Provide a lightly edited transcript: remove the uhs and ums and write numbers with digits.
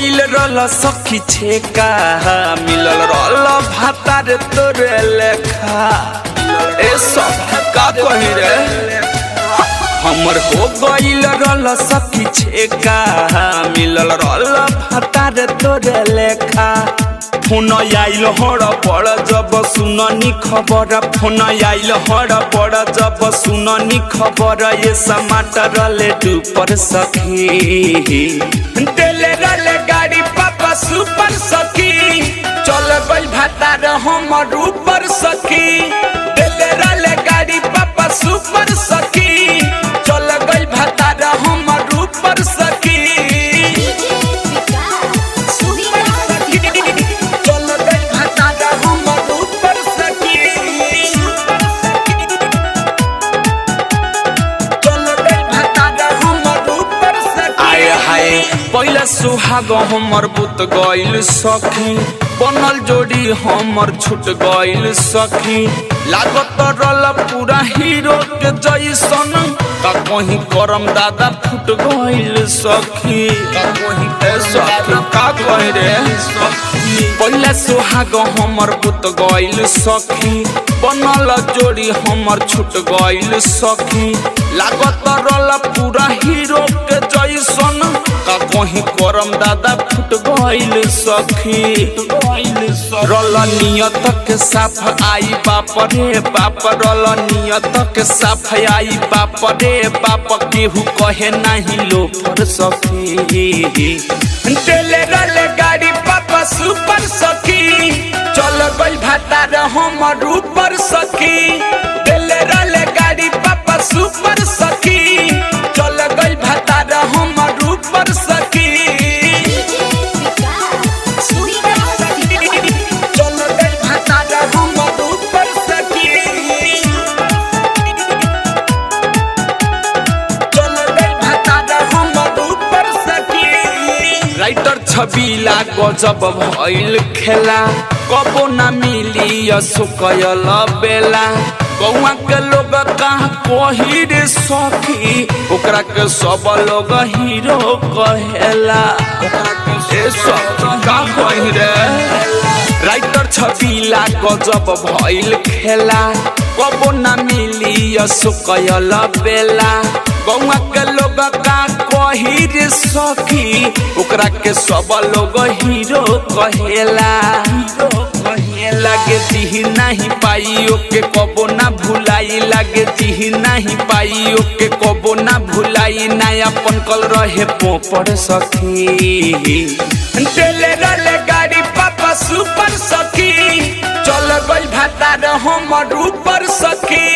गइल रल सखी छेका मिलल रल भातार तोरे लेखा ए सब का कहि रे हमर हो गइल रल सखी छेका मिलल रल भातार तोरे लेखा फोन आइल हड़ बड़ जब सुननी खबर फोन आइल हड़ बड़ जब सुननी खबर ये समाटर ले डूपर सखी देले रले गाड़ी पापा सुपर सखी चल गइल भातार हमर ऊपर सखी देले रले गाड़ी पापा सुपर सखी चल गइल भातार हमर ऊपर सखी पहले सुहाग हमर बुत गइल सखी बनल जोड़ी हमर छूट गइल सखी लागत रल पूरा हीरो के जैसन का कहीं करम दादा फुट गइल सखी का कहीं सखी का कहि रे पहले सुहाग हमर बुत गइल सखी बनल जोड़ी हमर छूट गइल सखी लागत रल पूरा हीरो के जैसन का कहीं करम दादा फुट गइल सखी रल नियत के साफ आई बाप रे बाप रल नियत के साफ आई बाप रे बाप केहू कहे नहीं लो पर सखी देले रले गाड़ी पापा सुपर सखी चल गइल भातार हमर ऊपर सखी देले रले गाड़ी पापा सुपर सखी चल गइल भातार हमर ऊपर सखी राइटर छबीला गजब भइल खेला कबो ना मिली असुकयल बेला गौआ के लोग कहाँ कही रे सखी ओकरा के सब लोग हीरो कहेला ओकरा के सब का कही रे राइटर छबीला गजब भइल खेला कबो ना मिली असुकयल बेला गौआ के लोग का कही रे सखी ओकरा के सब लोग हीरो कहेला लागे दिही नहीं पाई ओके कबो ना भुलाई लागे दिही नहीं पाई ओके कबो ना भुलाई ना अपन कल रहे पोपड़ सखी देले रले गाड़ी पापा सुपर सखी चल गइल भातार हमर ऊपर सखी